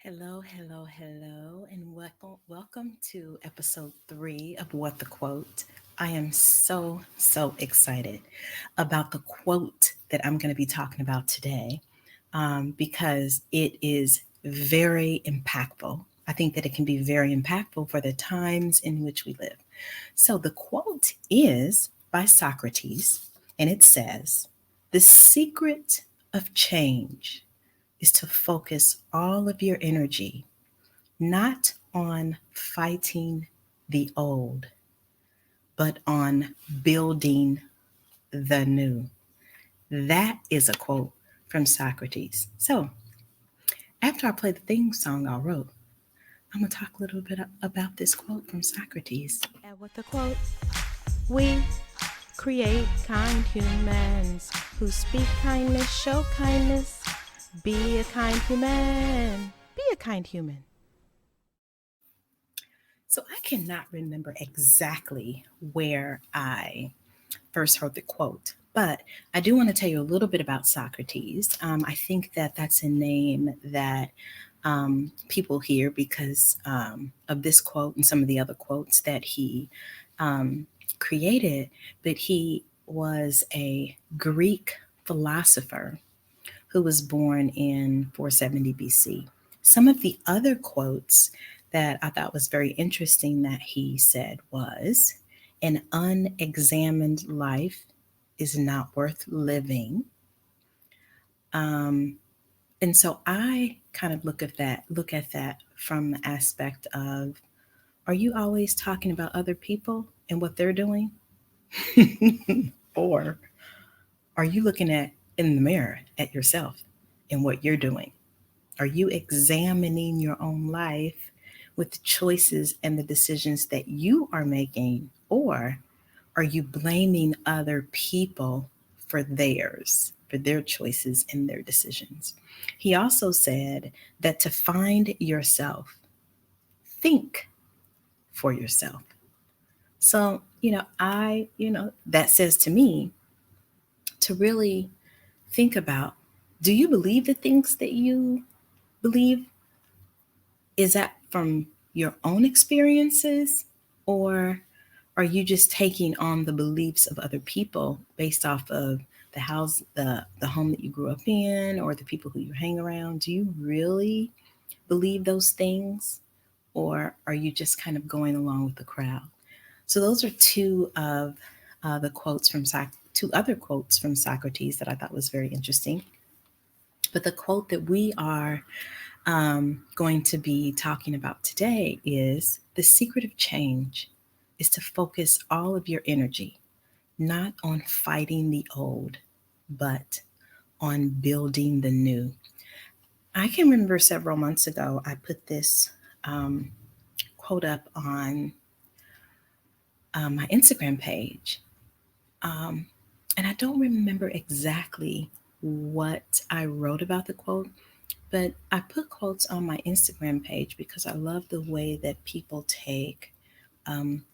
Hello, hello, hello, and welcome to episode 3 of What the Quote. I am so excited about the quote that I'm going to be talking about today because it is very impactful. I think that it can be very impactful for the times in which we live. So the quote is by Socrates, and it says, "The secret of change is to focus all of your energy not on fighting the old, but on building the new." That is a quote from Socrates. So, after I play the theme song I wrote, I'm going to talk a little bit about this quote from Socrates. And with the quote, we create kind humans who speak kindness, show kindness. Be a kind human. Be a kind human. So, I cannot remember exactly where I first heard the quote, but I do want to tell you a little bit about Socrates. I think that that's a name that people hear because of this quote and some of the other quotes that he um, created, but he was a Greek philosopher who was born in 470 BC. Some of the other quotes that I thought was very interesting that he said was, "An unexamined life is not worth living." Um, and so I kind of look at that from the aspect of, are you always talking about other people and what they're doing? Or are you looking at in the mirror at yourself and what you're doing? Are you examining your own life with the choices and the decisions that you are making? Or are you blaming other people for their choices and their decisions? He also said that to find yourself, think for yourself. So, that says to me to really think about, do you believe the things that you believe? Is that from your own experiences, or are you just taking on the beliefs of other people based off of the home that you grew up in, or the people who you hang around? Do you really believe those things, or are you just kind of going along with the crowd? So those are two other quotes from Socrates that I thought was very interesting. But the quote that we are going to be talking about today is, "The secret of change is to focus all of your energy not on fighting the old, but on building the new." I can remember several months ago, I put this um, quote up on my Instagram page. Um, and I don't remember exactly what I wrote about the quote, but I put quotes on my Instagram page because I love the way that people take um,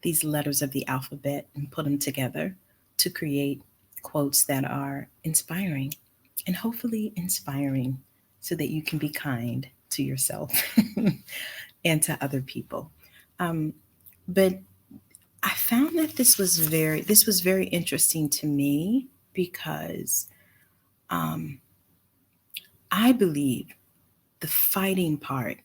these letters of the alphabet and put them together to create quotes that are inspiring and hopefully inspiring so that you can be kind to yourself and to other people. Um, but I found that this was very interesting to me because um, I believe the fighting part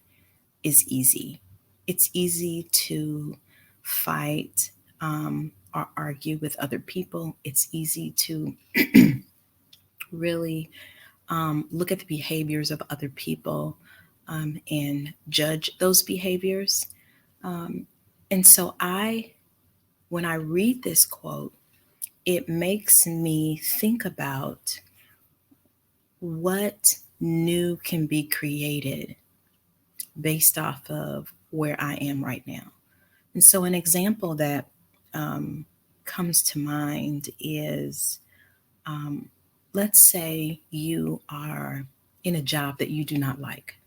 is easy. It's easy to fight or argue with other people. It's easy to really look at the behaviors of other people and judge those behaviors. Um, and so when I read this quote, it makes me think about what new can be created based off of where I am right now. And so, an example that um, comes to mind is, um, let's say you are in a job that you do not like.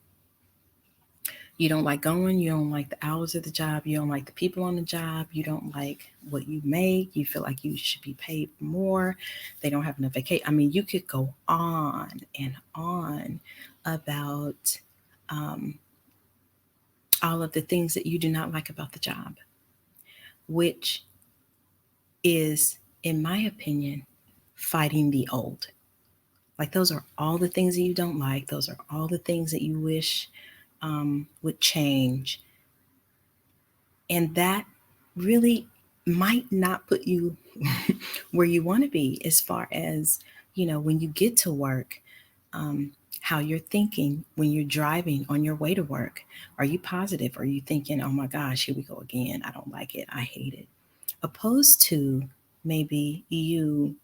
You don't like going, you don't like the hours of the job, you don't like the people on the job, you don't like what you make, you feel like you should be paid more, they don't have enough vacation. I mean, you could go on and on about um, all of the things that you do not like about the job, which is, in my opinion, fighting the old. Like, those are all the things that you don't like. Those are all the things that you wish would change. And that really might not put you where you want to be as far as, when you get to work, um, how you're thinking when you're driving on your way to work. Are you positive? Are you thinking, oh my gosh, here we go again? I don't like it. I hate it. Opposed to maybe you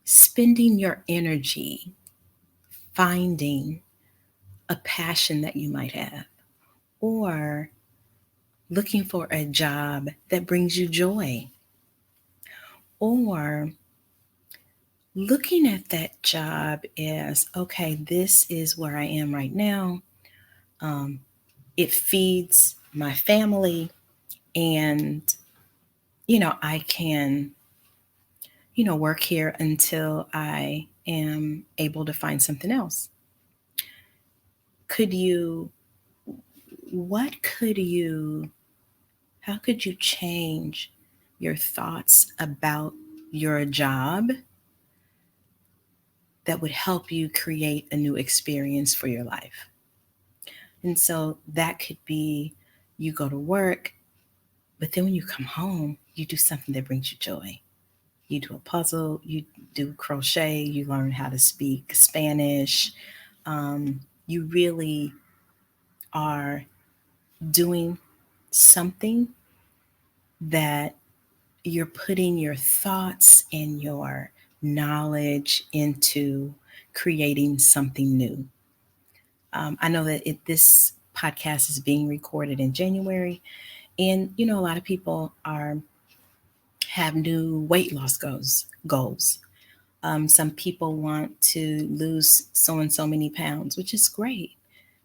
spending your energy finding a passion that you might have, or looking for a job that brings you joy, or looking at that job as, okay, this is where I am right now. Um, it feeds my family, and, I can, work here until I am able to find something else. Could you, what could you, how could you change your thoughts about your job that would help you create a new experience for your life? And so that could be, you go to work, but then when you come home, you do something that brings you joy. You do a puzzle, you do crochet, you learn how to speak Spanish. You really are doing something that you're putting your thoughts and your knowledge into creating something new. I know that this podcast is being recorded in January, and a lot of people are have new weight loss goals. Some people want to lose so and so many pounds, which is great,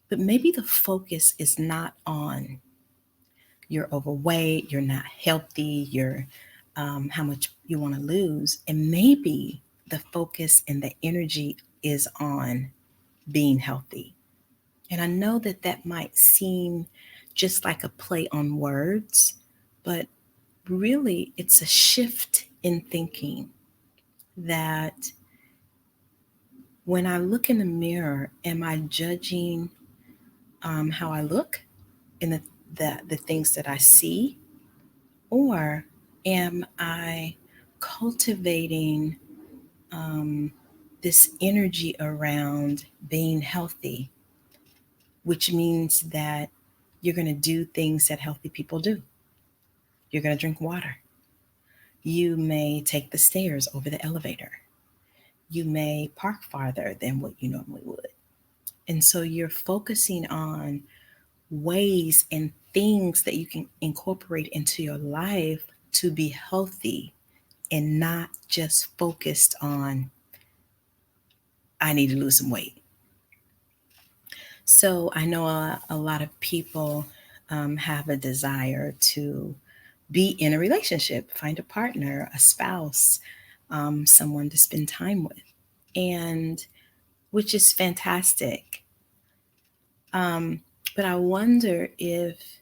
but maybe the focus is not on you're overweight, you're not healthy, you're how much you want to lose, and maybe the focus and the energy is on being healthy. And I know that that might seem just like a play on words, but really it's a shift in thinking that when I look in the mirror, am I judging how I look and the things that I see? Or am I cultivating um, this energy around being healthy, which means that you're going to do things that healthy people do? You're going to drink water. You may take the stairs over the elevator. You may park farther than what you normally would. And so you're focusing on ways and things that you can incorporate into your life to be healthy, and not just focused on, I need to lose some weight. So I know a lot of people have a desire to be in a relationship, find a partner, a spouse, someone to spend time with, and which is fantastic. Um, but I wonder if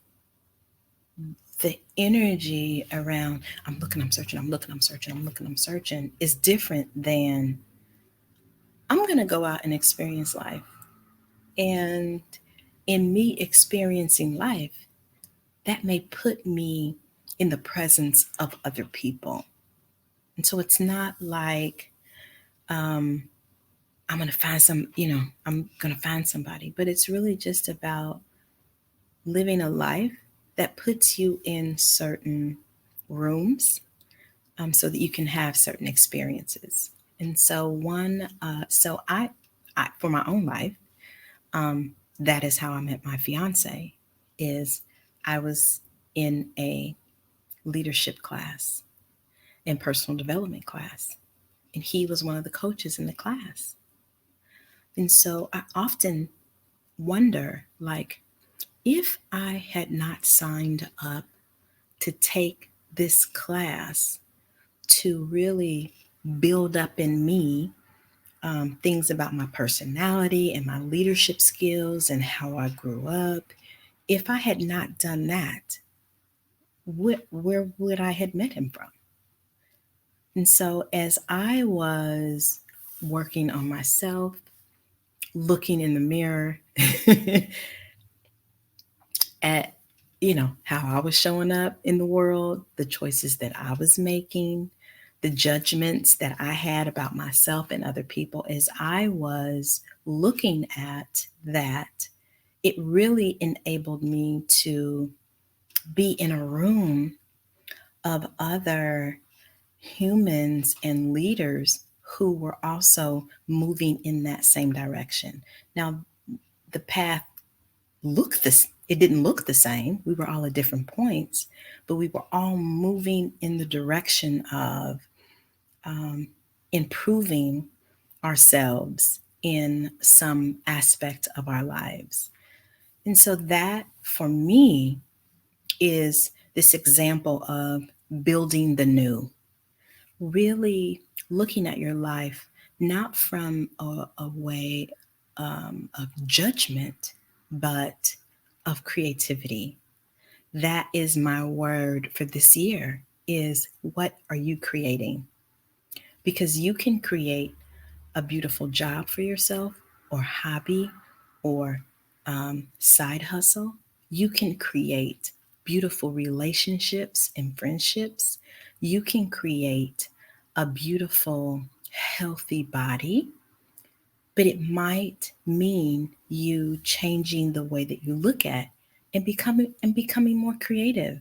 the energy around, I'm looking, I'm searching, I'm looking, I'm searching, I'm looking, I'm searching, is different than, I'm going to go out and experience life. And in me experiencing life, that may put me in the presence of other people. And so it's not like um, I'm going to find I'm going to find somebody, but it's really just about living a life that puts you in certain rooms, so that you can have certain experiences. And so for my own life, um, that is how I met my fiance. Is I was in a leadership class and personal development class, and he was one of the coaches in the class. And so I often wonder, like, if I had not signed up to take this class to really build up in me things about my personality and my leadership skills and how I grew up. If I had not done that, where would I had met him from? And so as I was working on myself, looking in the mirror at how I was showing up in the world, the choices that I was making, the judgments that I had about myself and other people, as I was looking at that, it really enabled me to be in a room of other humans and leaders who were also moving in that same direction. Now, the path looked this it didn't look the same. We were all at different points, but we were all moving in the direction of um, improving ourselves in some aspect of our lives. And so that for me is this example of building the new, really looking at your life not from a way of judgment, but of creativity. That is my word for this year is what are you creating? Because you can create a beautiful job for yourself or hobby or side hustle. You can create beautiful relationships and friendships. You can create a beautiful, healthy body, but it might mean you changing the way that you look at and becoming more creative.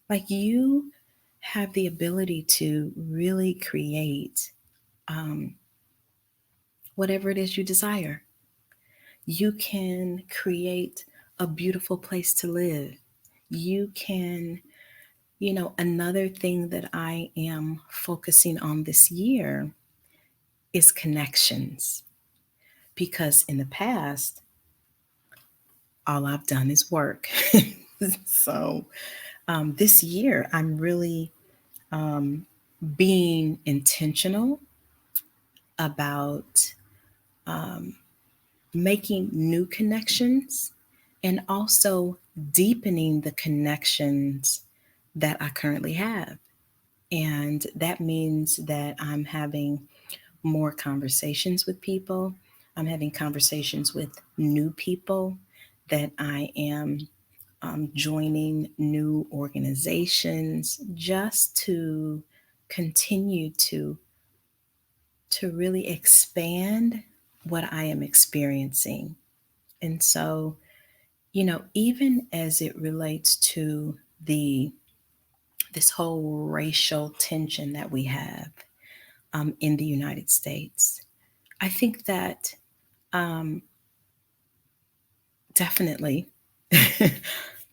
Like you have the ability to really create um, whatever it is you desire. You can create a beautiful place to live. You can, another thing that I am focusing on this year is connections. Because in the past, all I've done is work. So this year, I'm really um, being intentional about um, making new connections and also deepening the connections that I currently have. And that means that I'm having more conversations with people. I'm having conversations with new people, that I am joining new organizations just to continue to really expand what I am experiencing. And so, even as it relates to the this whole racial tension that we have in the United States, I think that um, definitely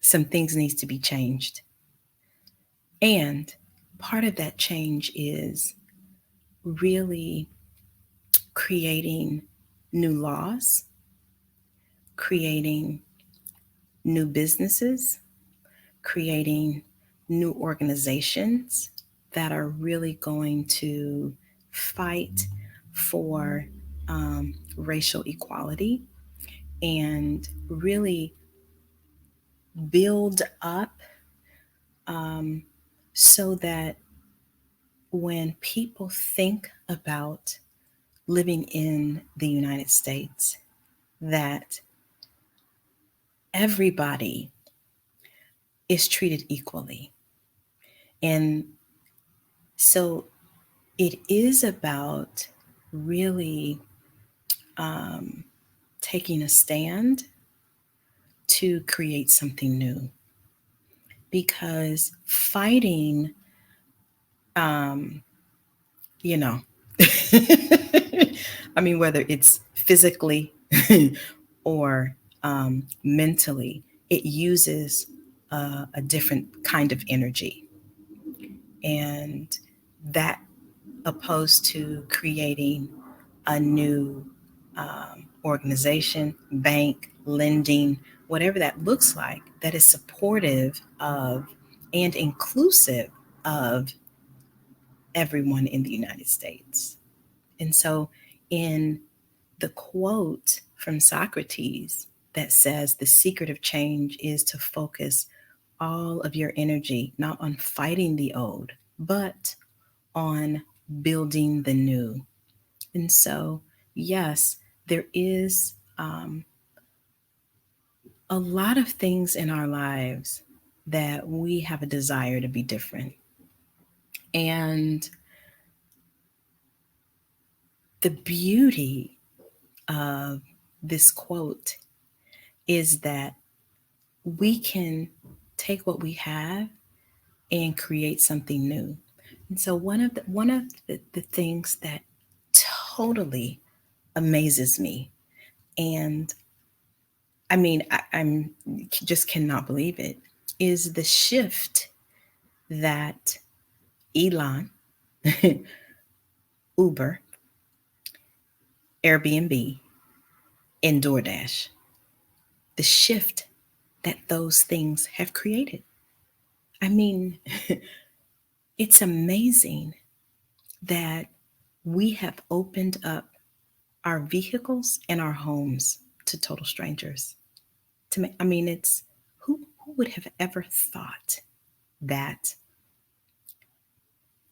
some things needs to be changed. And part of that change is really creating new laws, creating new businesses, creating new organizations that are really going to fight for racial equality and really build up um, so that when people think about living in the United States, that everybody is treated equally. And so it is about really um, taking a stand to create something new, because fighting, um, you know, I mean, whether it's physically or mentally, it uses a different kind of energy. And that opposed to creating a new organization, bank, lending, whatever that looks like, that is supportive of and inclusive of everyone in the United States. And so in the quote from Socrates that says the secret of change is to focus all of your energy not on fighting the old, but on building the new. And so, yes, there is a lot of things in our lives that we have a desire to be different. And the beauty of this quote is that we can take what we have and create something new. And so one of the things that totally amazes me, and I mean I'm just cannot believe it, is the shift that Elon, Uber, Airbnb, and DoorDash, the shift that those things have created. I mean, it's amazing that we have opened up our vehicles and our homes to total strangers. I mean, it's who would have ever thought that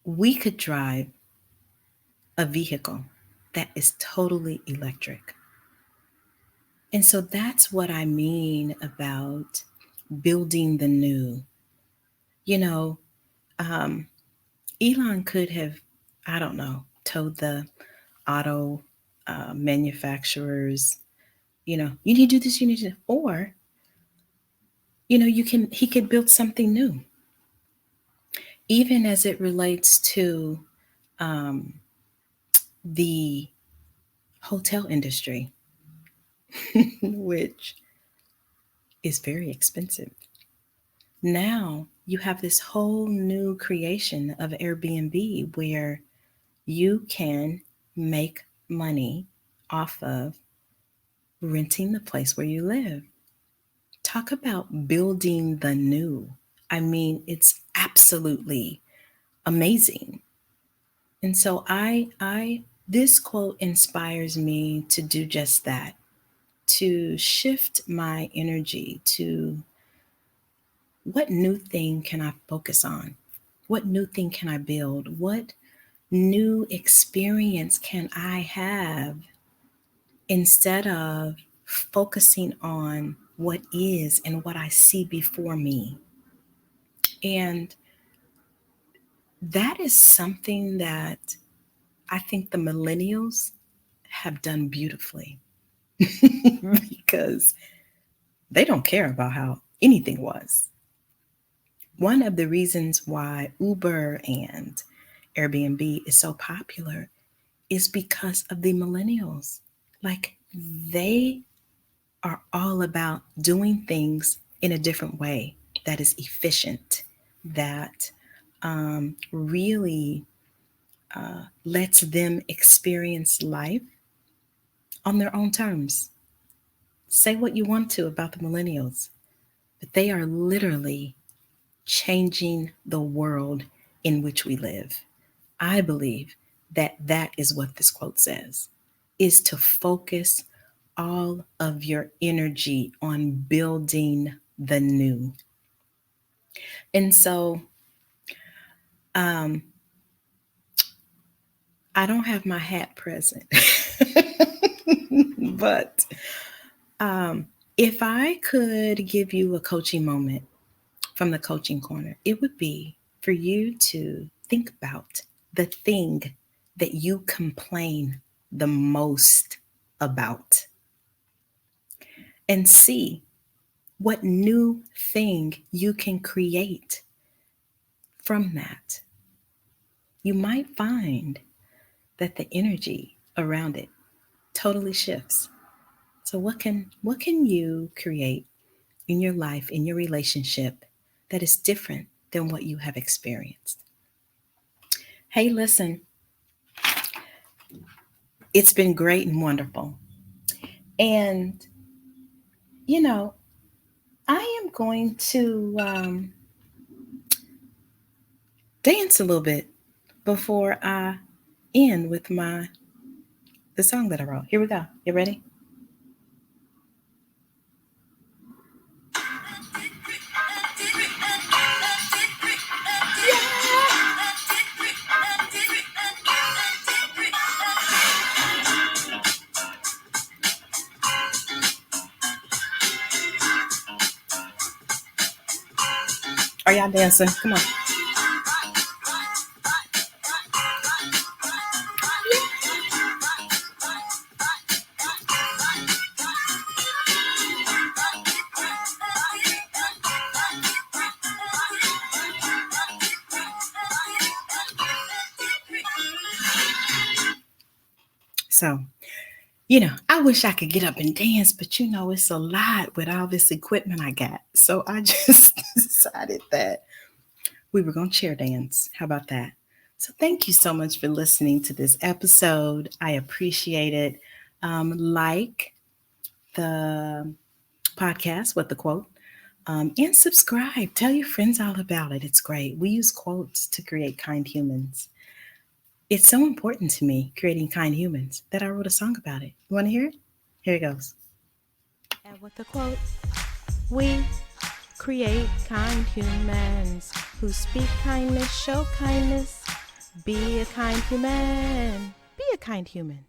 we could drive a vehicle that is totally electric? And so that's what I mean about building the new. You know, um, Elon could have, I don't know, told the auto manufacturers, you need to do this, you need to, or he could build something new, even as it relates to um, the hotel industry, which is very expensive. Now you have this whole new creation of Airbnb where you can make money off of renting the place where you live. Talk about building the new. I mean, it's absolutely amazing. And so I this quote inspires me to do just that, to shift my energy to what new thing can I focus on? What new thing can I build? What new experience can I have instead of focusing on what is and what I see before me? And that is something that I think the millennials have done beautifully because they don't care about how anything was. One of the reasons why Uber and Airbnb is so popular is because of the millennials. Like, they are all about doing things in a different way that is efficient, that really lets them experience life on their own terms. Say what you want to about the millennials, but they are literally changing the world in which we live. I believe that that is what this quote says, is to focus all of your energy on building the new. And so um, I don't have my hat present, but um, if I could give you a coaching moment from the coaching corner, it would be for you to think about the thing that you complain the most about and see what new thing you can create from that. You might find that the energy around it totally shifts. So what can you create in your life, in your relationship, that is different than what you have experienced? Hey, listen, it's been great and wonderful. And, you know, I am going to dance a little bit before I end with my The song that I wrote. Here we go. You ready? Are y'all dancing? Come on. So, I wish I could get up and dance, but it's a lot with all this equipment I got. So I just decided that we were going to chair dance. How about that? So thank you so much for listening to this episode. I appreciate it. Like the podcast with the quote, and subscribe. Tell your friends all about it. It's great. We use quotes to create kind humans. It's so important to me, creating kind humans, that I wrote a song about it. You want to hear it? Here it goes. And with the quote, we create kind humans who speak kindness, show kindness. Be a kind human. Be a kind human.